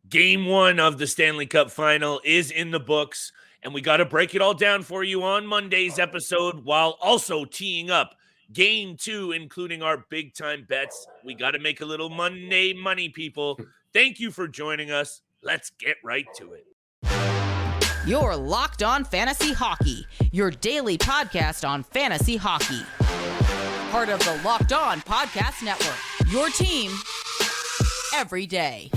Game one of the Stanley Cup Final is in the books, and we got to break it all down for you on Monday's episode while also teeing up game two, including our big time bets. We got to make a little Monday money, people. Thank you for joining us. Let's get right to it. You're Locked On Fantasy Hockey, your daily podcast on fantasy hockey. Part of the Locked On Podcast Network, your team every day.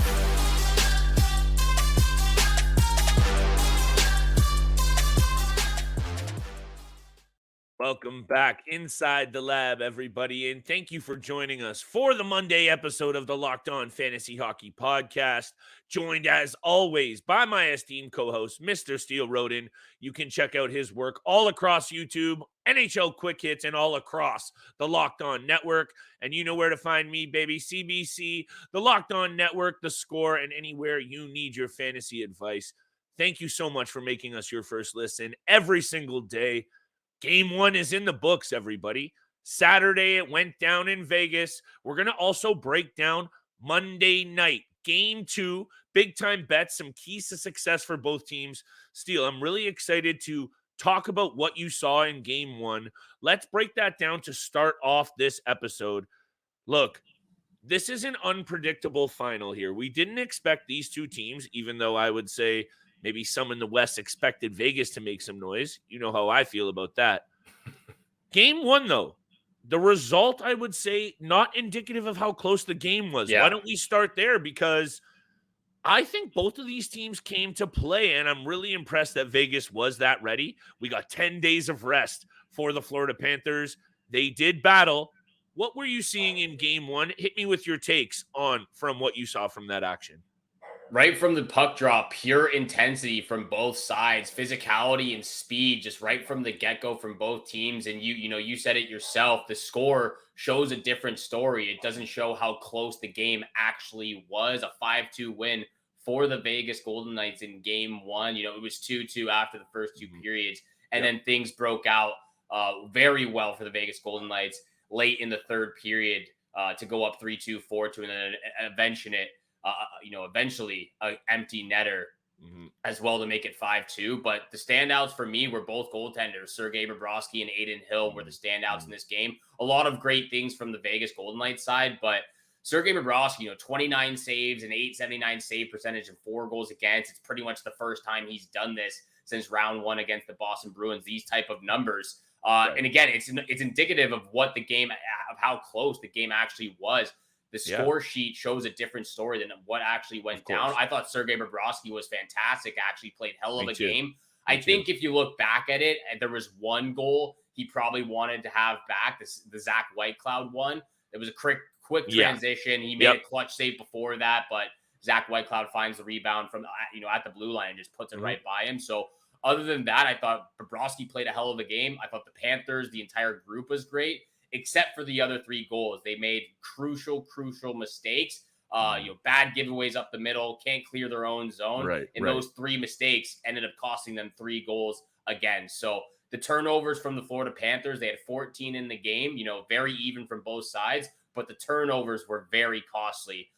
Welcome back inside the lab, everybody, and thank you for joining us for the Monday episode of the Locked On Fantasy Hockey Podcast. Joined, as always, by my esteemed co-host, Mr. Steele Roden. You can check out his work all across YouTube, NHL Quick Hits, and all across the Locked On Network. And you know where to find me, baby. CBC, the Locked On Network, The Score, and anywhere you need your fantasy advice. Thank you so much for making us your first listen every single day. Game one is in the books, everybody. Saturday, it went down in Vegas. We're going to also break down Monday night. Game two, big-time bets, some keys to success for both teams. Steele, I'm really excited to talk about what you saw in game one. Let's break that down to start off this episode. Look, this is an unpredictable final here. We didn't expect these two teams, even though I would say maybe some in the West expected Vegas to make some noise. You know how I feel about that. Game one, though, the result, I would say, not indicative of how close the game was. Yeah. Why don't we start there? Because I think both of these teams came to play, and I'm really impressed that Vegas was that ready. We got 10 days of rest for the Florida Panthers. They did battle. What were you seeing in game one? Hit me with your takes from what you saw from that action. Right from the puck drop, pure intensity from both sides, physicality and speed, just right from the get-go from both teams. And you said it yourself, the score shows a different story. It doesn't show how close the game actually was. A 5-2 win for the Vegas Golden Knights in game one. It was 2-2 after the first two periods. And then things broke out very well for the Vegas Golden Knights late in the third period to go up 3-2, 4-2, and then eventually an empty netter as well to make it 5-2. But the standouts for me were both goaltenders. Sergei Bobrovsky and Adin Hill were the standouts in this game. A lot of great things from the Vegas Golden Knights side, but Sergei Bobrovsky, 29 saves, an .879 save percentage, and 4 goals against. It's pretty much the first time he's done this since round one against the Boston Bruins, these type of numbers. And again, it's indicative of what the game, of how close the game actually was. The score sheet shows a different story than what actually went down. I thought Sergei Bobrovsky was fantastic, actually played hell of a game. I think if you look back at it, there was one goal he probably wanted to have back, the Zach Whitecloud one. It was a quick transition. He made a clutch save before that, but Zach Whitecloud finds the rebound from at the blue line and just puts it right by him. So other than that, I thought Bobrovsky played a hell of a game. I thought the Panthers, the entire group was great. Except for the other 3 goals. They made crucial mistakes. Bad giveaways up the middle, can't clear their own zone. Those 3 mistakes ended up costing them 3 goals again. So the turnovers from the Florida Panthers, they had 14 in the game, very even from both sides, but the turnovers were very costly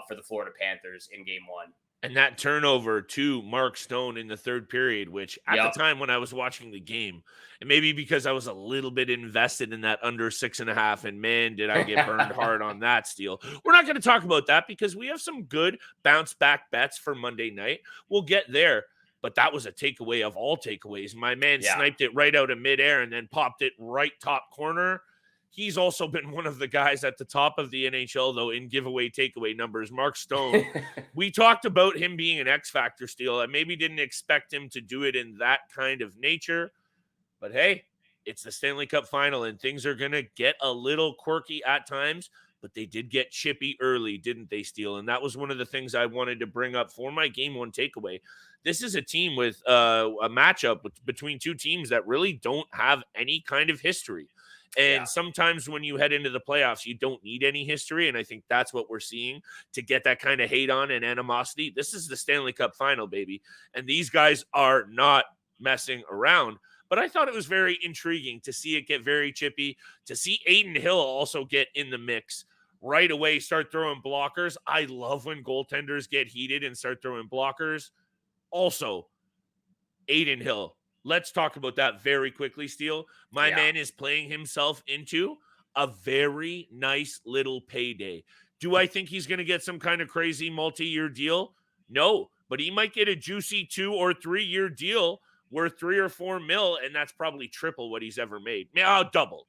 for the Florida Panthers in game one. And that turnover to Mark Stone in the third period, which at the time when I was watching the game, and maybe because I was a little bit invested in that under 6.5, and man, did I get burned hard on that, Steele. We're not going to talk about that because we have some good bounce back bets for Monday night. We'll get there, but that was a takeaway of all takeaways. My man sniped it right out of midair and then popped it right top corner. He's also been one of the guys at the top of the NHL, though, in giveaway takeaway numbers. Mark Stone, we talked about him being an X factor, Steele. I maybe didn't expect him to do it in that kind of nature. But, hey, it's the Stanley Cup Final, and things are going to get a little quirky at times. But they did get chippy early, didn't they, Steele? And that was one of the things I wanted to bring up for my game one takeaway. This is a team with a matchup between two teams that really don't have any kind of history. And sometimes when you head into the playoffs, you don't need any history. And I think that's what we're seeing to get that kind of hate on and animosity. This is the Stanley Cup Final, baby. And these guys are not messing around. But I thought it was very intriguing to see it get very chippy, to see Adin Hill also get in the mix. right away start throwing blockers. I love when goaltenders get heated and start throwing blockers. Also, Adin Hill. Let's talk about that very quickly, Steele. My man is playing himself into a very nice little payday. Do I think he's going to get some kind of crazy multi-year deal? No, but he might get a juicy 2 or 3 year deal worth 3 or 4 mil, and that's probably triple what he's ever made. Double.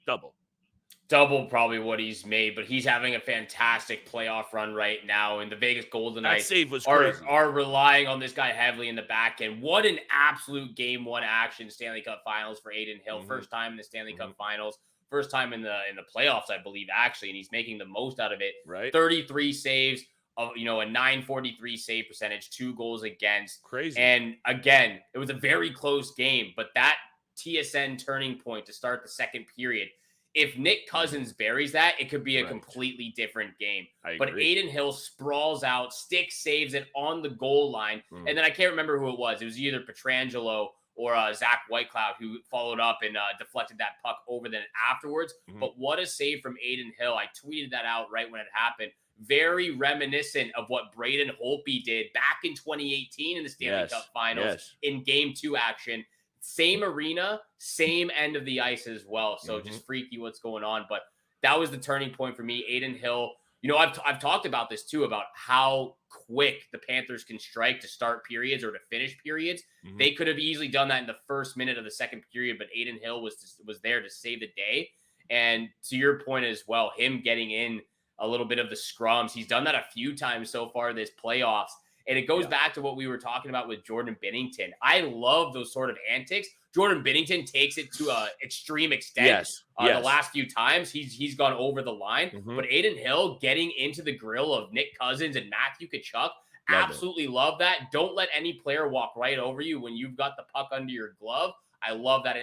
Double probably what he's made, but he's having a fantastic playoff run right now. And the Vegas Golden Knights save was crazy. are relying on this guy heavily in the back end. What an absolute game one action Stanley Cup Finals for Adin Hill. First time in the Stanley Cup Finals, first time in the playoffs, I believe, actually, and he's making the most out of it. Right. 33 saves of a 943 save percentage, 2 goals against. Crazy. And again, it was a very close game, but that TSN turning point to start the second period. If Nick Cousins buries that, it could be a completely different game. But Adin Hill sprawls out, stick saves it on the goal line. And then I can't remember who it was. It was either Pietrangelo or Zach Whitecloud who followed up and deflected that puck over then afterwards. But what a save from Adin Hill. I tweeted that out right when it happened. Very reminiscent of what Braden Holtby did back in 2018 in the Stanley Cup Finals in Game 2 action. Same arena, same end of the ice as well. So just freaky what's going on. But that was the turning point for me. Adin Hill, I've talked about this too, about how quick the Panthers can strike to start periods or to finish periods. They could have easily done that in the first minute of the second period, but Adin Hill was there to save the day. And to your point as well, him getting in a little bit of the scrums, he's done that a few times so far this playoffs. And it goes back to what we were talking about with Jordan Binnington. I love those sort of antics. Jordan Binnington takes it to an extreme extent. The last few times he's gone over the line. But Adin Hill getting into the grill of Nick Cousins and Matthew Tkachuk, absolutely love that. Don't let any player walk right over you when you've got the puck under your glove. I love that.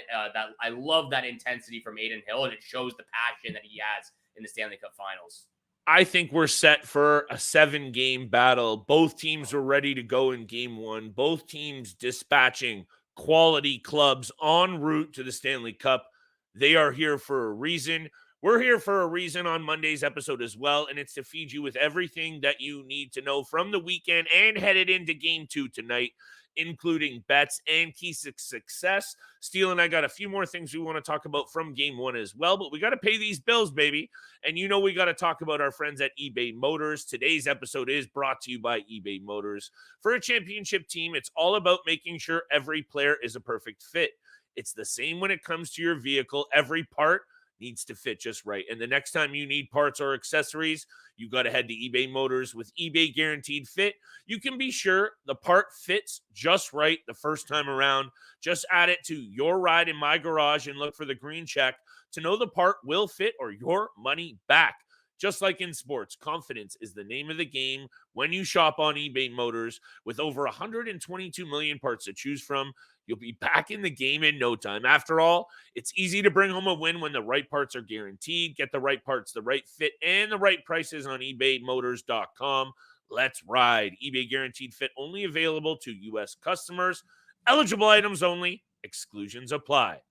I love that intensity from Adin Hill, and it shows the passion that he has in the Stanley Cup Finals. I think we're set for a 7-game battle. Both teams are ready to go in game 1. Both teams dispatching quality clubs en route to the Stanley Cup. They are here for a reason. We're here for a reason on Monday's episode as well, and it's to feed you with everything that you need to know from the weekend and headed into game 2 tonight, including bets and keys to success. Steele and I got a few more things we want to talk about from game 1 as well, but we got to pay these bills, baby. And we got to talk about our friends at eBay Motors. Today's episode is brought to you by eBay Motors. For a championship team, it's all about making sure every player is a perfect fit. It's the same when it comes to your vehicle. Every part needs to fit just right. And the next time you need parts or accessories, you got to head to eBay Motors. With eBay Guaranteed Fit, you can be sure the part fits just right the first time around. Just add it to your ride in my garage and look for the green check to know the part will fit or your money back. Just like in sports, confidence is the name of the game when you shop on eBay Motors. With over 122 million parts to choose from, you'll be back in the game in no time. After all, it's easy to bring home a win when the right parts are guaranteed. Get the right parts, the right fit, and the right prices on ebaymotors.com. Let's ride. eBay Guaranteed Fit only available to U.S. customers. Eligible items only. Exclusions apply.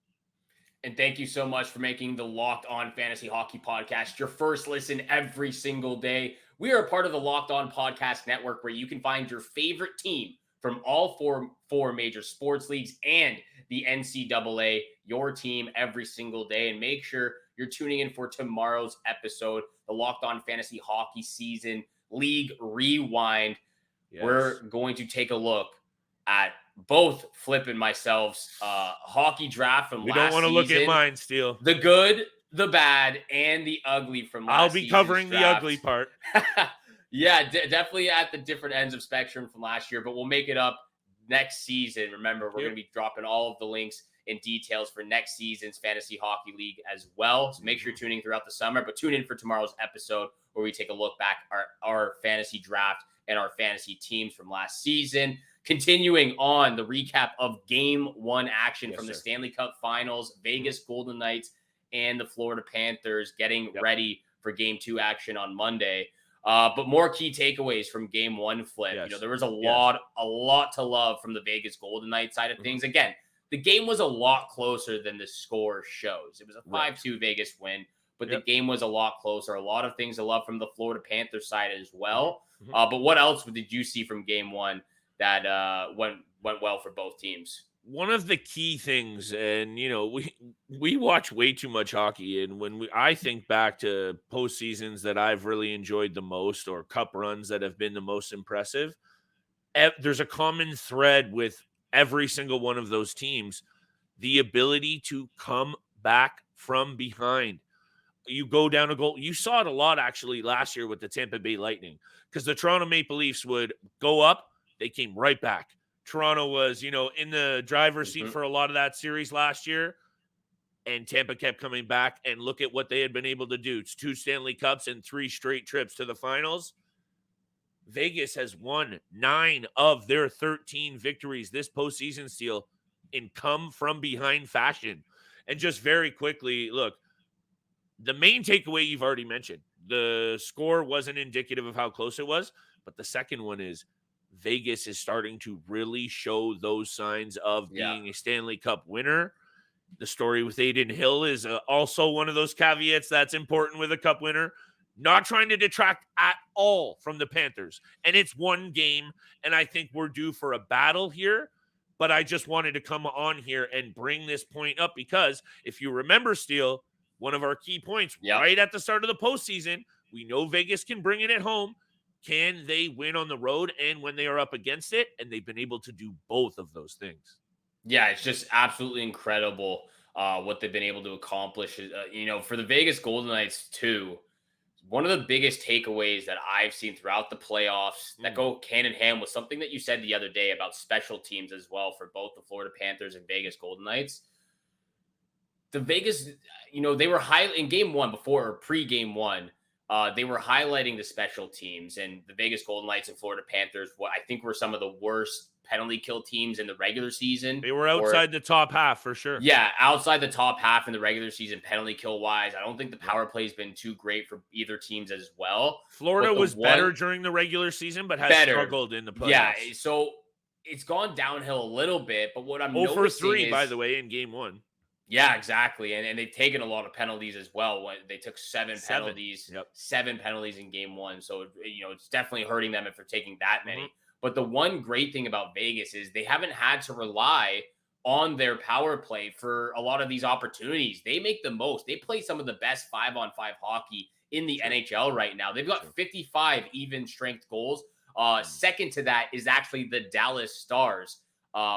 And thank you so much for making the Locked On Fantasy Hockey Podcast your first listen every single day. We are a part of the Locked On Podcast Network, where you can find your favorite team from all four major sports leagues and the NCAA, your team every single day. And make sure you're tuning in for tomorrow's episode, the Locked On Fantasy Hockey Season League Rewind. Yes. We're going to take a look at both Flip and myself's hockey draft from last season. We don't want to look at mine, Steele. The good, the bad, and the ugly from last season. I'll be covering the ugly part. Yeah, definitely at the different ends of spectrum from last year, but we'll make it up next season. Remember, we're going to be dropping all of the links and details for next season's Fantasy Hockey League as well. So make sure you're tuning throughout the summer, but tune in for tomorrow's episode where we take a look back at our fantasy draft and our fantasy teams from last season. Continuing on the recap of Game 1 action from the Stanley Cup Finals, Vegas Golden Knights and the Florida Panthers getting ready for Game 2 action on Monday. But more key takeaways from Game 1, Flip. Yes. There was a lot to love from the Vegas Golden Knights side of things. Again, the game was a lot closer than the score shows. It was a 5-2 Vegas win, but the Yep. game was a lot closer. A lot of things to love from the Florida Panthers side as well. Mhm. But what else did you see from game one that went well for both teams? One of the key things, and we watch way too much hockey, and I think back to postseasons that I've really enjoyed the most, or cup runs that have been the most impressive, there's a common thread with every single one of those teams: the ability to come back from behind. You go down a goal. You saw it a lot actually last year with the Tampa Bay Lightning, because the Toronto Maple Leafs would go up, they came right back. Toronto was, in the driver's seat for a lot of that series last year, and Tampa kept coming back. And look at what they had been able to do. It's 2 Stanley Cups and 3 straight trips to the finals. Vegas has won 9 of their 13 victories this postseason, Steele, in come from behind fashion. And just very quickly, look, the main takeaway you've already mentioned. The score wasn't indicative of how close it was, but the second one is Vegas is starting to really show those signs of being a Stanley Cup winner. The story with Adin Hill is also one of those caveats that's important with a cup winner. Not trying to detract at all from the Panthers. And it's one game, and I think we're due for a battle here. But I just wanted to come on here and bring this point up because if you remember, Steele, one of our key points right at the start of the postseason, we know Vegas can bring it at home. Can they win on the road and when they are up against it? And they've been able to do both of those things. Yeah, it's just absolutely incredible what they've been able to accomplish. For the Vegas Golden Knights too, one of the biggest takeaways that I've seen throughout the playoffs that go hand in hand with something that you said the other day about special teams as well for both the Florida Panthers and Vegas Golden Knights. The Vegas, they were high in game one before or pre-game one. They were highlighting the special teams, and the Vegas Golden Knights and Florida Panthers, what I think were some of the worst penalty kill teams in the regular season. They were outside the top half for sure. Yeah, outside the top half in the regular season penalty kill wise. I don't think the power play has been too great for either teams as well. Florida was better during the regular season, but has struggled in the playoffs. Yeah, so it's gone downhill a little bit, but what I'm noticing for 3, is, by the way, in game one. Yeah, exactly. And they've taken a lot of penalties as well. When they took 7 penalties, 7 penalties in game one. So, it's definitely hurting them if they're taking that many. But the one great thing about Vegas is they haven't had to rely on their power play for a lot of these opportunities. They make the most. They play some of the best 5-on-5 hockey in the NHL right now. They've got 55 even strength goals. Second to that is actually the Dallas Stars.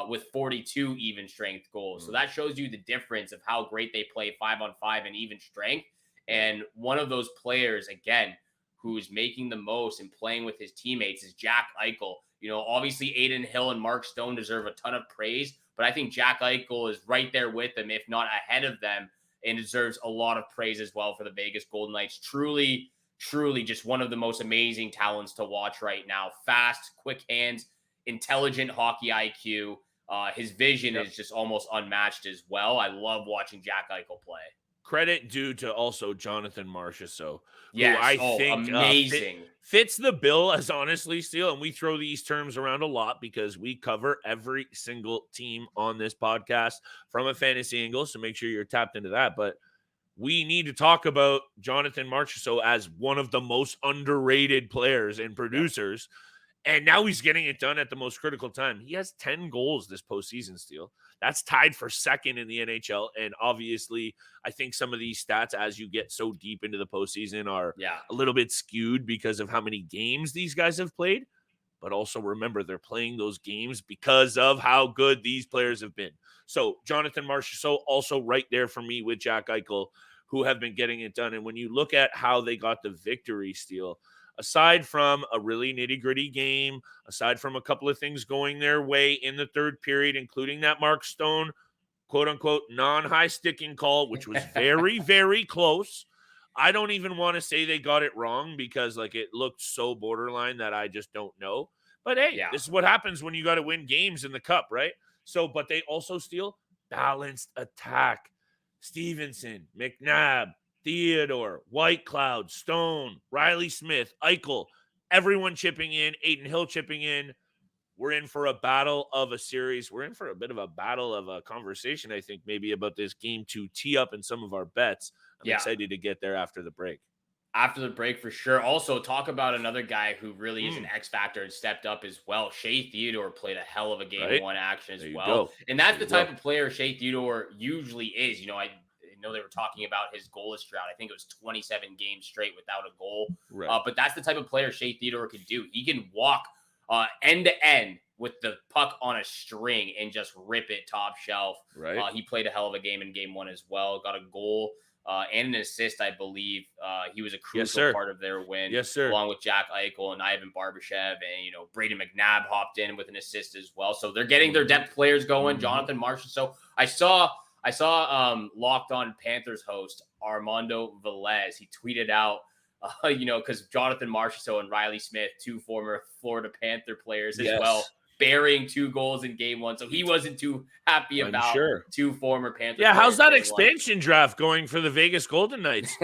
With 42 even strength goals. So that shows you the difference of how great they play 5-on-5 and even strength. And one of those players, again, who's making the most and playing with his teammates is Jack Eichel. Obviously Adin Hill and Mark Stone deserve a ton of praise, but I think Jack Eichel is right there with them, if not ahead of them, and deserves a lot of praise as well for the Vegas Golden Knights. Truly, truly just one of the most amazing talents to watch right now. Fast, quick hands, intelligent hockey IQ. His vision is just almost unmatched as well. I love watching Jack Eichel play. Credit due to also Jonathan Marchessault, who Yes. I think amazing. Fits the bill as honestly, Steele, and we throw these terms around a lot because we cover every single team on this podcast from a fantasy angle, so make sure you're tapped into that. But we need to talk about Jonathan Marchessault as one of the most underrated players and producers. And now he's getting it done at the most critical time. He has 10 goals this postseason, Steele. That's tied for second in the NHL. And obviously, I think some of these stats, as you get so deep into the postseason, are a little bit skewed because of how many games these guys have played. But also remember, they're playing those games because of how good these players have been. So Jonathan Marchessault also right there for me with Jack Eichel, who have been getting it done. And when you look at how they got the victory, Steele, aside from a really nitty-gritty game, aside from a couple of things going their way in the third period, including that Mark Stone, quote-unquote, non-high sticking call, which was very, very close. I don't even want to say they got it wrong because, it looked so borderline that I just don't know. But, hey, this is what happens when you got to win games in the Cup, right? So, but they also steal balanced attack. Stevenson, McNabb, Theodore, Whitecloud, Stone, Riley Smith, Eichel, everyone chipping in, Adin Hill chipping in. We're in for a battle of a series. We're in for a bit of a battle of a conversation, I think, maybe about this game to tee up in some of our bets I'm excited to get there after the break. After the break, for sure. Also, talk about another guy who really is an X factor and stepped up as well. Shea Theodore played a hell of a game one action as well. And that's the type of player Shea Theodore usually is. I know they were talking about his goalless drought. I think it was 27 games straight without a goal. Right. But that's the type of player Shea Theodore can do. He can walk end to end with the puck on a string and just rip it top shelf. Right. He played a hell of a game in game one as well. Got a goal. And an assist, I believe. He was a crucial part of their win. Yes, sir. Along with Jack Eichel and Ivan Barbashev, and Braden McNabb hopped in with an assist as well. So they're getting their depth players going. Jonathan Marchessault. So I saw Locked On Panthers host Armando Velez. He tweeted out, because Jonathan Marchessault and Riley Smith, two former Florida Panther players as well, burying 2 goals in game one. So he wasn't too happy about two former Panthers. Yeah, how's that expansion draft going for the Vegas Golden Knights?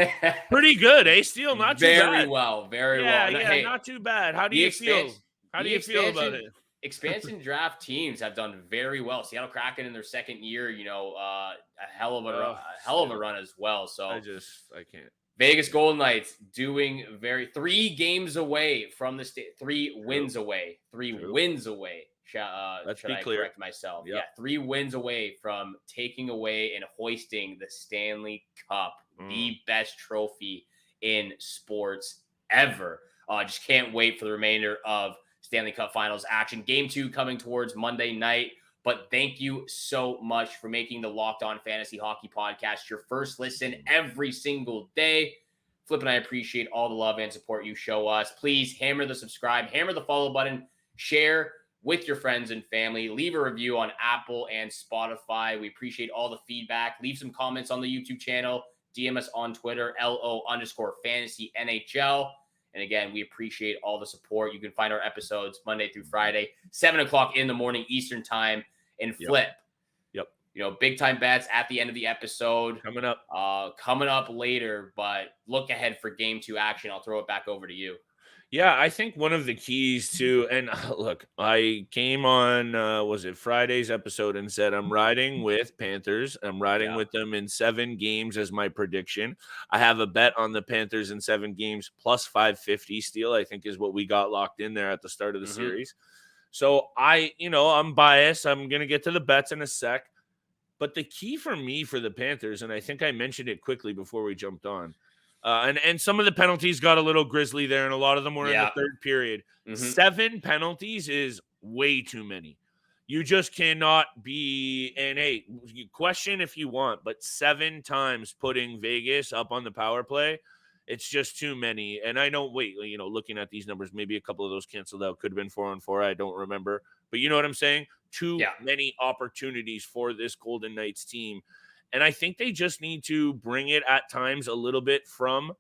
Pretty good, eh? Steele, not too bad. Very well. Yeah, not too bad. How do you feel? How do you feel about it? Expansion draft teams have done very well. Seattle Kraken in their second year, a hell of a run as well. So I can't. Vegas Golden Knights doing 3 games away from the 3 wins away. 3 wins away. Let's should be I clear. correct myself? Yeah, 3 wins away from taking away and hoisting the Stanley Cup, the best trophy in sports ever. Just can't wait for the remainder of Stanley Cup Finals action. Game 2 coming towards Monday night. But thank you so much for making the Locked On Fantasy Hockey Podcast your first listen every single day. Flip and I appreciate all the love and support you show us. Please hammer the subscribe, hammer the follow button, share with your friends and family. Leave a review on Apple and Spotify. We appreciate all the feedback. Leave some comments on the YouTube channel. DM us on Twitter, LO_FantasyNHL. And again, we appreciate all the support. You can find our episodes Monday through Friday, 7 o'clock in the morning Eastern time. And Flip. Yep. Big time bets at the end of the episode. Coming up later, but look ahead for game 2 action. I'll throw it back over to you. Yeah, I think one of the keys to, and look, I came on, was it Friday's episode and said, I'm riding with Panthers. I'm riding with them in 7 games as my prediction. I have a bet on the Panthers in 7 games plus 550 Steele, I think is what we got locked in there at the start of the series. So I'm biased. I'm going to get to the bets in a sec. But the key for me for the Panthers, and I think I mentioned it quickly before we jumped on, and some of the penalties got a little grisly there, and a lot of them were in the third period. 7 penalties is way too many. You just cannot be, and hey, you question if you want, but 7 times putting Vegas up on the power play, it's just too many. And I know, looking at these numbers, maybe a couple of those canceled out. Could have been 4-on-4. I don't remember. But you know what I'm saying? Too many opportunities for this Golden Knights team. And I think they just need to bring it at times a little bit from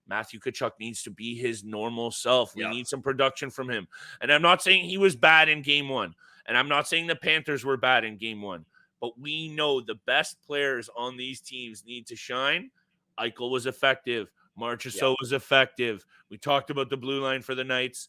Matthew Tkachuk. Needs to be his normal self. We need some production from him. And I'm not saying he was bad in game 1. And I'm not saying the Panthers were bad in game 1. But we know the best players on these teams need to shine. Eichel was effective. Marchessault was effective. We talked about the blue line for the Knights.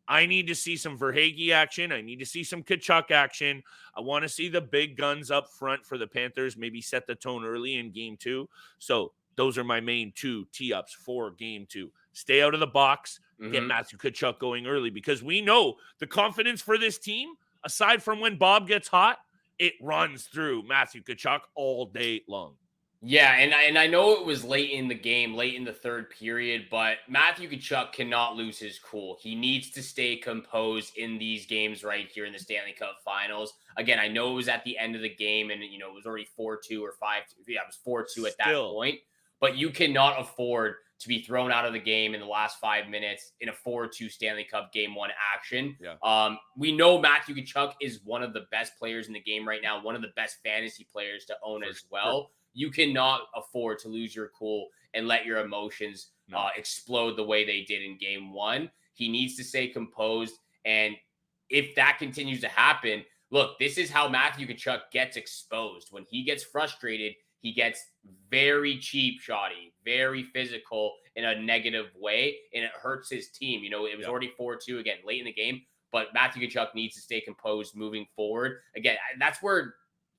I need to see some Verhaeghe action. I need to see some Tkachuk action. I want to see the big guns up front for the Panthers, maybe set the tone early in game 2. So those are my main 2 tee-ups for game 2. Stay out of the box, get Matthew Tkachuk going early, because we know the confidence for this team, aside from when Bob gets hot, it runs through Matthew Tkachuk all day long. Yeah, and I know it was late in the game, late in the third period, but Matthew Tkachuk cannot lose his cool. He needs to stay composed in these games right here in the Stanley Cup Finals. Again, I know it was at the end of the game, and it was already 4-2 or 5-2. Yeah, it was 4-2 at that point. But you cannot afford to be thrown out of the game in the last 5 minutes in a 4-2 Stanley Cup Game 1 action. Yeah. We know Matthew Tkachuk is one of the best players in the game right now, one of the best fantasy players to own as well. Sure. You cannot afford to lose your cool and let your emotions explode the way they did in game 1. He needs to stay composed. And if that continues to happen, look, this is how Matthew Tkachuk gets exposed. When he gets frustrated, he gets very cheap shotty, very physical in a negative way, and it hurts his team. It was already 4-2 again late in the game, but Matthew Tkachuk needs to stay composed moving forward. Again, that's where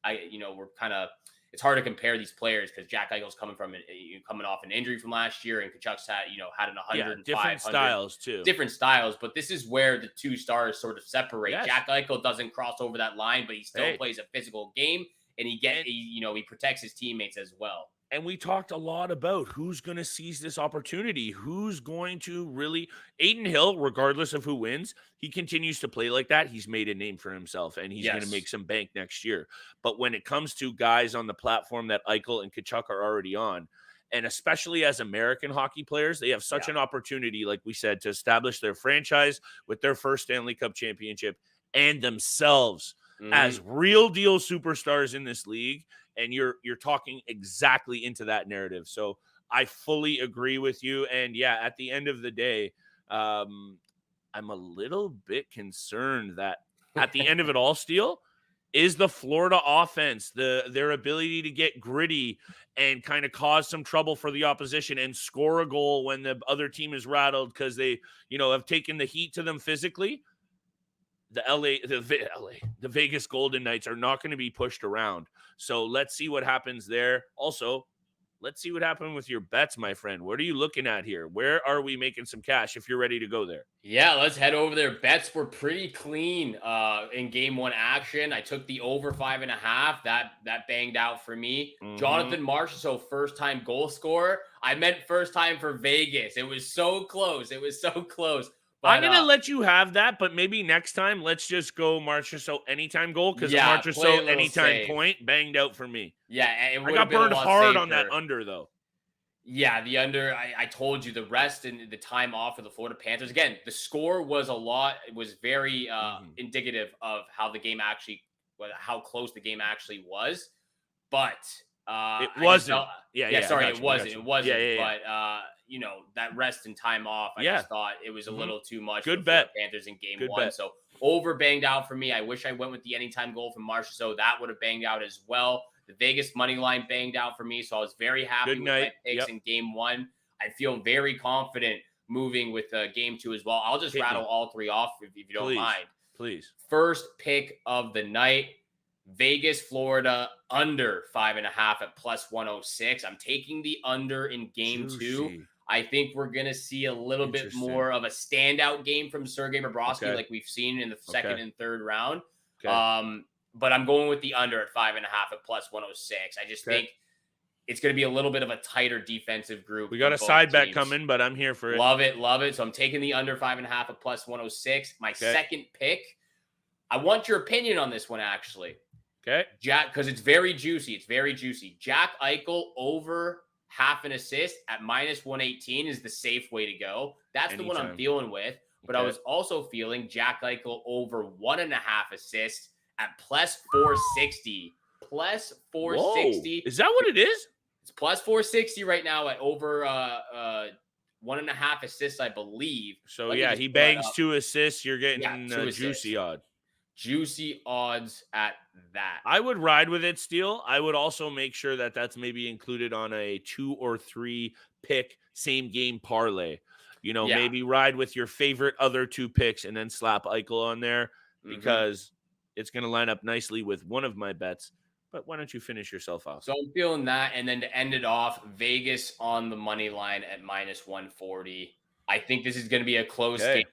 we're kind of it's hard to compare these players because Jack Eichel's coming off an injury from last year, and Tkachuk's had an 105, different styles too. Different styles, but this is where the two stars sort of separate. Yes. Jack Eichel doesn't cross over that line, but he still plays a physical game, and he protects his teammates as well. And we talked a lot about who's going to seize this opportunity, who's going to really – Adin Hill, regardless of who wins, he continues to play like that. He's made a name for himself, and he's going to make some bank next year. But when it comes to guys on the platform that Eichel and Tkachuk are already on, and especially as American hockey players, they have such an opportunity, like we said, to establish their franchise with their first Stanley Cup championship and themselves as real deal superstars in this league. And you're talking exactly into that narrative. So I fully agree with you. And yeah, at the end of the day, I'm a little bit concerned that at the end of it all, Steele, is the Florida offense, their ability to get gritty and kind of cause some trouble for the opposition and score a goal when the other team is rattled because they, have taken the heat to them physically. The Vegas Golden Knights are not going to be pushed around. So let's see what happens there. Also, let's see what happened with your bets, my friend. What are you looking at here? Where are we making some cash if you're ready to go there? Yeah, let's head over there. Bets were pretty clean in game one action. I took the over 5.5. That banged out for me. Jonathan Marchessault, first-time goal scorer. I meant first time for Vegas. It was so close. But, I'm going to let you have that, but maybe next time, let's just go Marchessault anytime goal because Marchessault anytime point banged out for me. Yeah, I got burned hard on that under, though. Yeah, the under, I told you, the rest and the time off for the Florida Panthers. Again, the score was very indicative of how close the game actually was. But it wasn't. It wasn't. Yeah. But that rest and time off, I just thought it was a little too much. Good bet. Panthers in game one. So over banged out for me. I wish I went with the anytime goal from Marchessault. That would have banged out as well. The Vegas money line banged out for me, so I was very happy with my picks in game one. I feel very confident moving with game two as well. I'll just rattle all three off if you don't mind. Please. First pick of the night. Vegas, Florida, under 5.5 at plus 106. I'm taking the under in game two. I think we're going to see a little bit more of a standout game from Sergei Bobrovsky like we've seen in the second and third round. But I'm going with the under at 5.5 at plus 106. I just think it's going to be a little bit of a tighter defensive group. We got a side bet coming, but I'm here for it. Love it. So I'm taking the under 5.5 at plus 106. My second pick, I want your opinion on this one, actually. Okay. Jack, because it's very juicy. Jack Eichel over half an assist at minus 118 is the safe way to go. That's the one I'm dealing with. But I was also feeling Jack Eichel over 1.5 assists at plus 460. Plus 460. Whoa. Is that what it is? It's plus 460 right now at over 1.5 assists, I believe. So he bangs 2 assists. You're getting juicy odds. Juicy odds at that. I would ride with it, Steele. I would also make sure that that's maybe included on a 2 or 3 pick same game parlay. Maybe ride with your favorite other 2 picks and then slap Eichel on there because it's going to line up nicely with one of my bets. But why don't you finish yourself off? So I'm feeling that. And then to end it off, Vegas on the money line at minus 140. I think this is going to be a close game.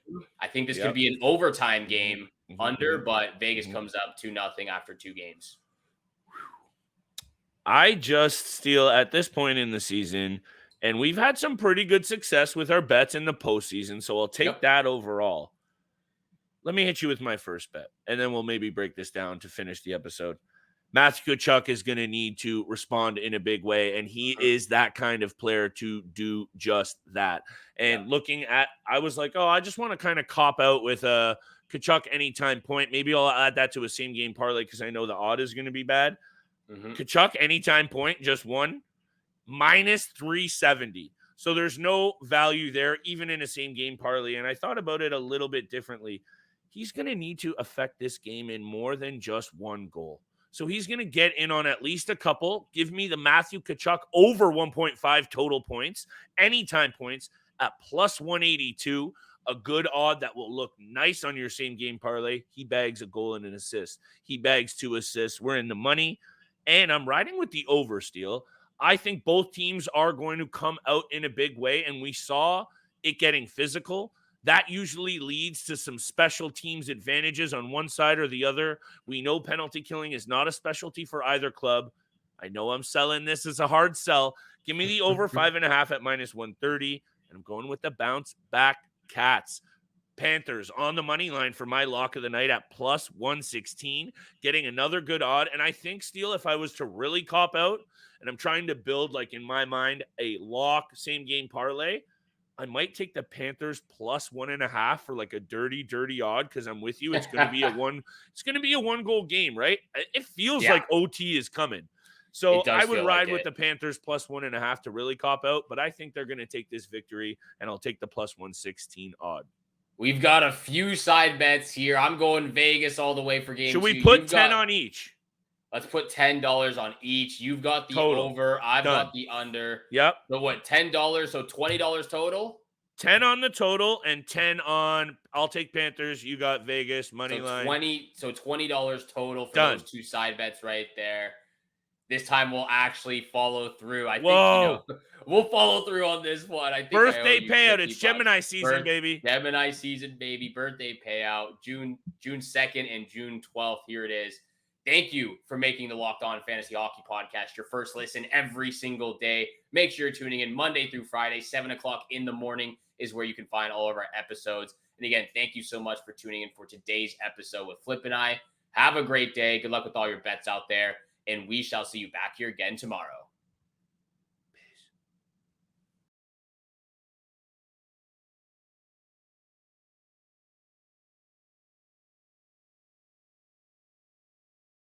I think this could be an overtime game under, but Vegas comes up 2-0 after 2 games. I just Steele at this point in the season, and we've had some pretty good success with our bets in the postseason, so I'll take that overall. Let me hit you with my first bet, and then we'll maybe break this down to finish the episode. Matthew Tkachuk is going to need to respond in a big way, and he is that kind of player to do just that. And looking at, I was like, I just want to kind of cop out with a Tkachuk anytime point. Maybe I'll add that to a same game parlay because I know the odd is going to be bad. Tkachuk anytime point, just one, minus 370. So there's no value there, even in a same game parlay. And I thought about it a little bit differently. He's going to need to affect this game in more than just one goal. So he's going to get in on at least a couple. Give me the Matthew Tkachuk over 1.5 total points, anytime points at plus 182. A good odd that will look nice on your same game parlay. He bags a goal and an assist. He bags 2 assists. We're in the money. and I'm riding with the over, Steele. I think both teams are going to come out in a big way, and we saw it getting physical. That usually leads to some special teams advantages on one side or the other. We know penalty killing is not a specialty for either club. I know I'm selling this as a hard sell. Give me the over 5.5 at -130, and I'm going with the bounce back Cats. Panthers on the money line for my lock of the night at +116, getting another good odd. And I think, Steele, if I was to really cop out, and I'm trying to build, like in my mind, a lock same game parlay, I might take the Panthers +1.5 for like a dirty odd, because I'm with you. It's going to be a 1-goal game, right? It feels like OT is coming. So I would ride with the Panthers +1.5 to really cop out, but I think they're going to take this victory, and I'll take the +116 odd. We've got a few side bets here. I'm going Vegas all the way for game 2. Should we put 10 on each? Let's put $10 on each. You've got the over. I've got the under. Yep. So what, $10? So $20 total? 10 on the total and 10 on, I'll take Panthers. You got Vegas, money line. $20 total for those two side bets right there. This time we'll actually follow through. I think we'll follow through on this one. I think birthday payout. It's Gemini season, baby. Gemini season, baby. Birthday payout. June 2nd and June 12th. Here it is. Thank you for making the Locked On Fantasy Hockey Podcast your first listen every single day. Make sure you're tuning in Monday through Friday, 7 o'clock in the morning is where you can find all of our episodes. And again, thank you so much for tuning in for today's episode with Flip and I. Have a great day. Good luck with all your bets out there. And we shall see you back here again tomorrow.